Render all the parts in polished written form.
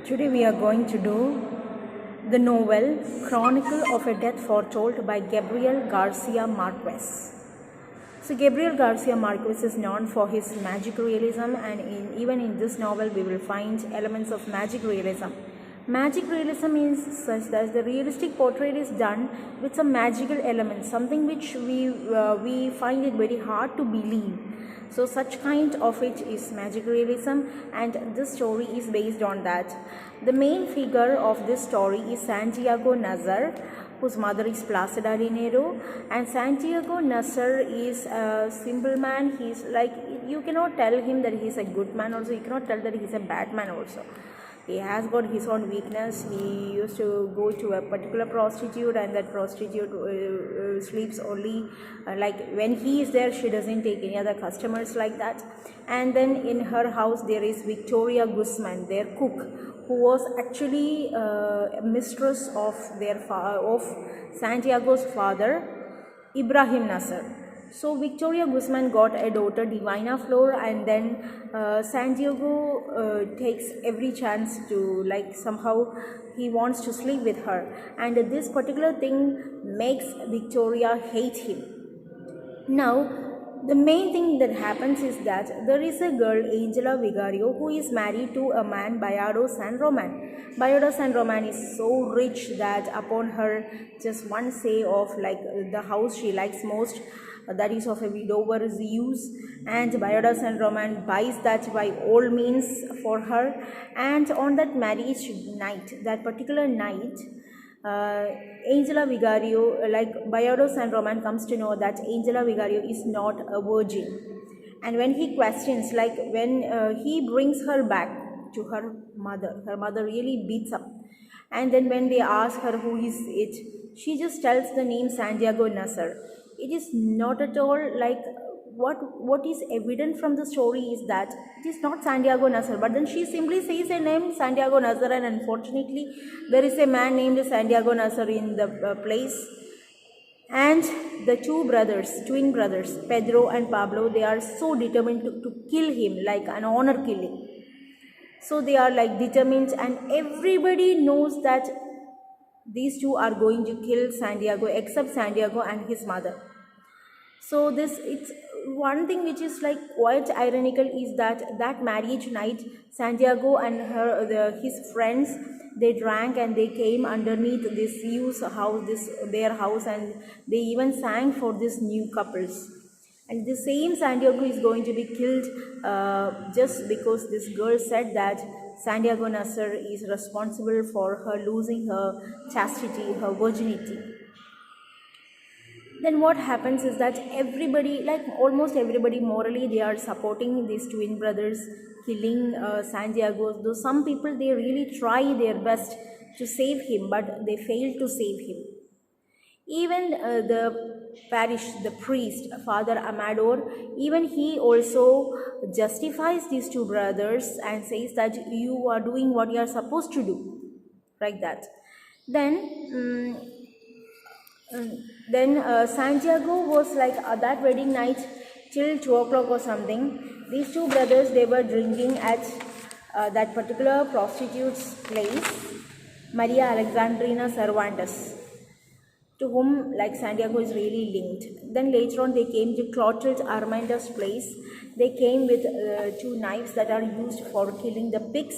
Today we are going to do the novel Chronicle of a Death Foretold by Gabriel Garcia Marquez. So Gabriel Garcia Marquez is known for his magic realism, and even in this novel we will find elements of magic realism. Magic realism is such that the realistic portrait is done with some magical elements, something which we find it very hard to believe. So such kind of it is magic realism, and this story is based on that. The main figure of this story is Santiago Nazar, whose mother is Placida Dinero, and Santiago Nazar is a simple man. He's like, you cannot tell him that he's a good man also, you cannot tell that he's a bad man also. He has got his own weakness. He used to go to a particular prostitute, and that prostitute sleeps only like when he is there, she doesn't take any other customers like that. And then in her house there is Victoria Guzman, their cook, who was actually a mistress of Santiago's father, Ibrahim Nasser. So Victoria Guzman got a daughter, Divina Flor, and then Santiago takes every chance to, like, somehow he wants to sleep with her, and this particular thing makes Victoria hate him. Now the main thing that happens is that there is a girl, Angela Vigario, who is married to a man, Bayardo San Roman. Bayardo San Roman is so rich that upon her just one say of like the house she likes most, that is of a widower's use, and Bayardo San Roman buys that by all means for her. And on that marriage night, that particular night, Angela Vigario, like Bayardo San Roman comes to know that Angela Vigario is not a virgin, and when he questions, like when he brings her back to her mother really beats up, and then when they ask her who is it, she just tells the name Santiago Nasser. It is not at all like what is evident from the story is that it is not Santiago Nasser, but then she simply says a name Santiago Nasser, and unfortunately there is a man named Santiago Nasser in the place. And the twin brothers, Pedro and Pablo, they are so determined to kill him, like an honor killing. So they are like determined, and everybody knows that these two are going to kill Santiago except Santiago and his mother. So it's one thing which is like quite ironical is that marriage night, Santiago and his friends, they drank and they came underneath this their house, and they even sang for these new couples. And the same Santiago is going to be killed just because this girl said that Santiago Nasser is responsible for her losing her chastity, her virginity. Then what happens is that everybody, like almost everybody morally, they are supporting these twin brothers killing Santiago. Though some people, they really try their best to save him, but they fail to save him. Even the priest, Father Amador, even he also justifies these two brothers and says that you are doing what you are supposed to do, like that. Then Santiago was like that wedding night till 2 o'clock or something. These two brothers, they were drinking at that particular prostitute's place, Maria Alexandrina Cervantes, to whom like Santiago is really linked. Then later on they came to Clotilde Armando's place. They came with two knives that are used for killing the pigs.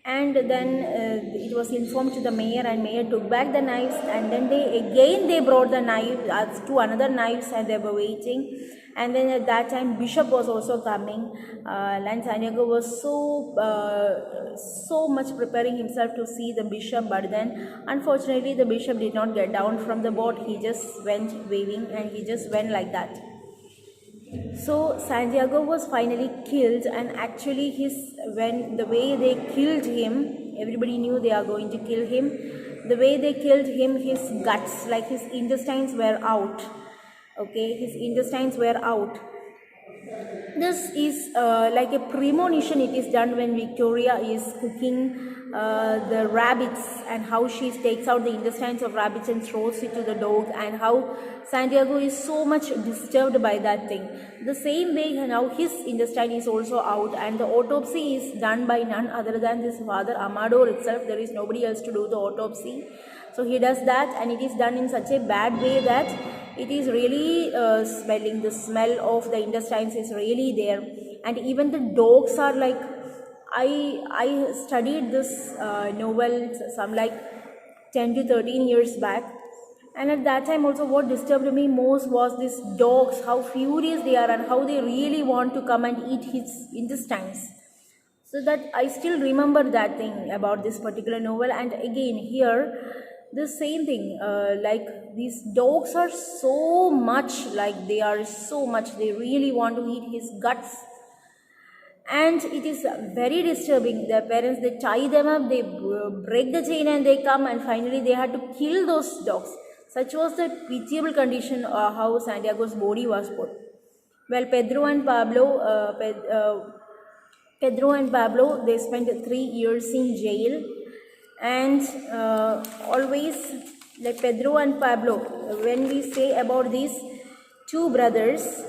And then it was informed to the mayor, and mayor took back the knives, and then they brought the knives to another knives, and they were waiting. And then at that time bishop was also coming, and Santiago was so much preparing himself to see the bishop, but then unfortunately the bishop did not get down from the boat. He just went waving, and he just went like that. So Santiago was finally killed, and actually the way they killed him, everybody knew they are going to kill him. The way they killed him, his guts, like his intestines were out. Okay, his intestines were out. This is like a premonition. It is done when Victoria is cooking the rabbits, and how she takes out the intestines of rabbits and throws it to the dog, and how Santiago is so much disturbed by that thing. The same way now his intestine is also out, and the autopsy is done by none other than this father Amador itself. There is nobody else to do the autopsy. So he does that, and it is done in such a bad way that it is really smelling. The smell of the intestines is really there, and even the dogs are like, I studied this novel some like 10 to 13 years back, and at that time also what disturbed me most was these dogs, how furious they are and how they really want to come and eat his intestines. So that I still remember that thing about this particular novel. And again here the same thing, like these dogs are so much like, they really want to eat his guts, and it is very disturbing. The parents, they tie them up, they break the chain, and they come, and finally they had to kill those dogs. Such was the pitiable condition how Santiago's body was put. Well, Pedro and Pablo, they spent 3 years in jail, and always like Pedro and Pablo, when we say about these two brothers,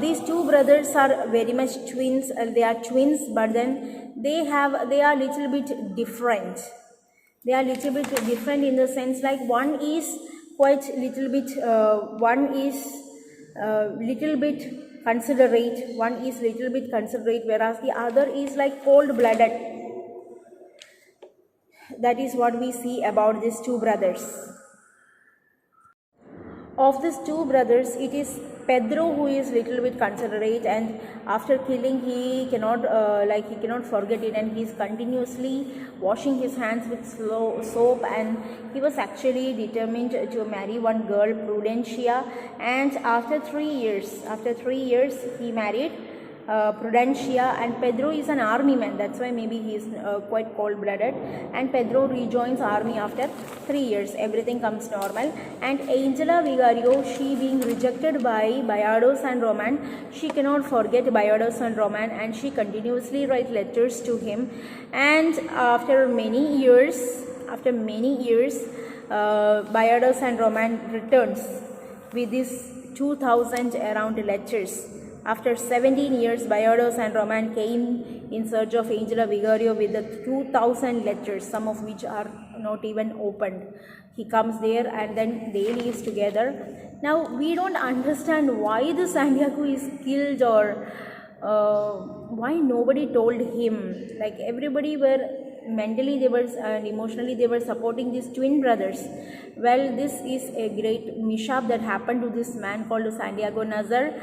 these two brothers are very much twins. They are twins, but then they are little bit different. They are little bit different in the sense like one is quite little bit, one is little bit considerate, whereas the other is like cold-blooded. That is what we see about these two brothers. Of these two brothers, it is Pedro who is little bit considerate, and after killing he cannot forget it, and he is continuously washing his hands with soap, and he was actually determined to marry one girl, Prudencia, and after 3 years he married Prudencia. And Pedro is an army man, that's why maybe he is quite cold-blooded, and Pedro rejoins army after 3 years. Everything comes normal, and Angela Vigario, she being rejected by Ballado San Roman, she cannot forget Ballado San Roman, and she continuously writes letters to him. And after many years, Ballado San Roman returns with these 2000 around letters. After 17 years, Ballado San Roman came in search of Angela Vigario with the 2000 letters, some of which are not even opened. He comes there, and then they live together. Now, we don't understand why the Santiago is killed, or why nobody told him. Like, everybody were mentally and emotionally they were supporting these twin brothers. Well, this is a great mishap that happened to this man called Santiago Nazar.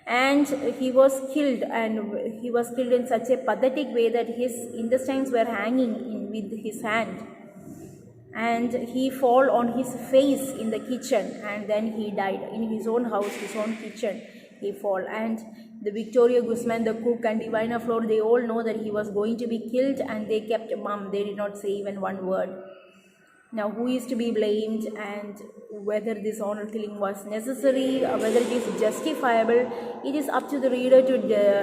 And he was killed, in such a pathetic way that his intestines were hanging with his hand, and he fell on his face in the kitchen, and then he died in his own house, his own kitchen. He fell, and the Victoria Guzman, the cook, and Divina Flor, they all know that he was going to be killed, and they kept mum. They did not say even one word. Now, who is to be blamed, and whether this honor killing was necessary, or whether it is justifiable, it is up to the reader to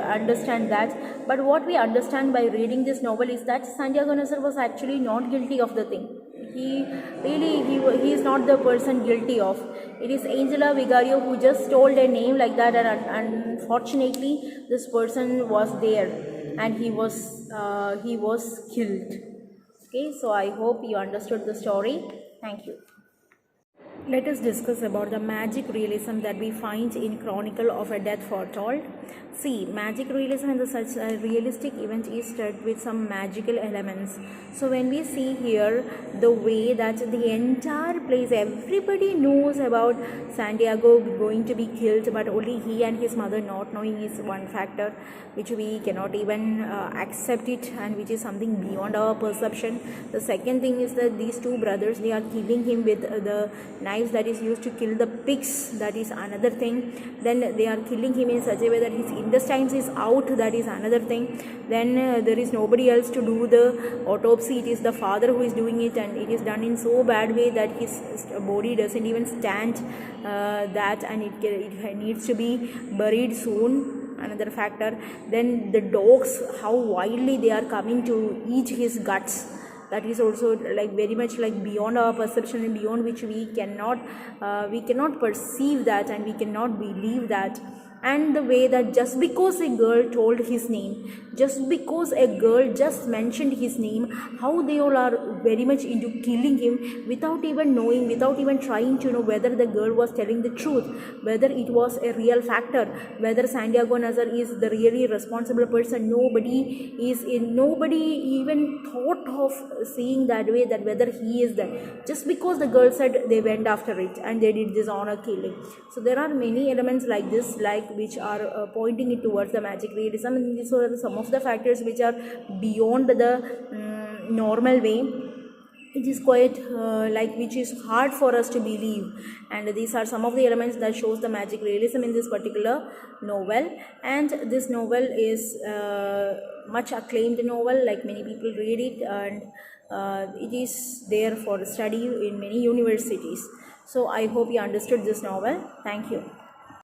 understand that. But what we understand by reading this novel is that Santiago Nazar was actually not guilty of the thing. He is not the person guilty of. It is Angela Vigario who just told a name like that, and unfortunately this person was there, and he was killed. Okay, so I hope you understood the story. Thank you. Let us discuss about the magic realism that we find in Chronicle of a Death Foretold. See, magic realism in such a realistic event is stirred with some magical elements. So when we see here the way that the entire place, everybody knows about Santiago going to be killed, but only he and his mother not knowing is one factor which we cannot even accept it, and which is something beyond our perception. The second thing is that these two brothers, they are killing him with the knife knives that is used to kill the pigs, that is another thing. Then they are killing him in such a way that his intestines is out, that is another thing. Then there is nobody else to do the autopsy, it is the father who is doing it, and it is done in so bad way that his body doesn't even stand that, and it needs to be buried soon, another factor. Then the dogs, how wildly they are coming to eat his guts, that is also like very much like beyond our perception, and beyond which we cannot perceive that, and we cannot believe that. And the way that just because a girl told his name, just because a girl just mentioned his name, how they all are very much into killing him without even knowing, without even trying to know whether the girl was telling the truth, whether it was a real factor, whether Santiago Nazar is the really responsible person. Nobody even thought of seeing that way, that whether he is there, just because the girl said, they went after it and they did this honor killing. So there are many elements like this, like which are pointing it towards the magic realism, and these are some of the factors which are beyond the normal way. It is quite which is hard for us to believe, and these are some of the elements that shows the magic realism in this particular novel. And this novel is much acclaimed novel, like many people read it, and it is there for study in many universities. So I hope you understood this novel. Thank you.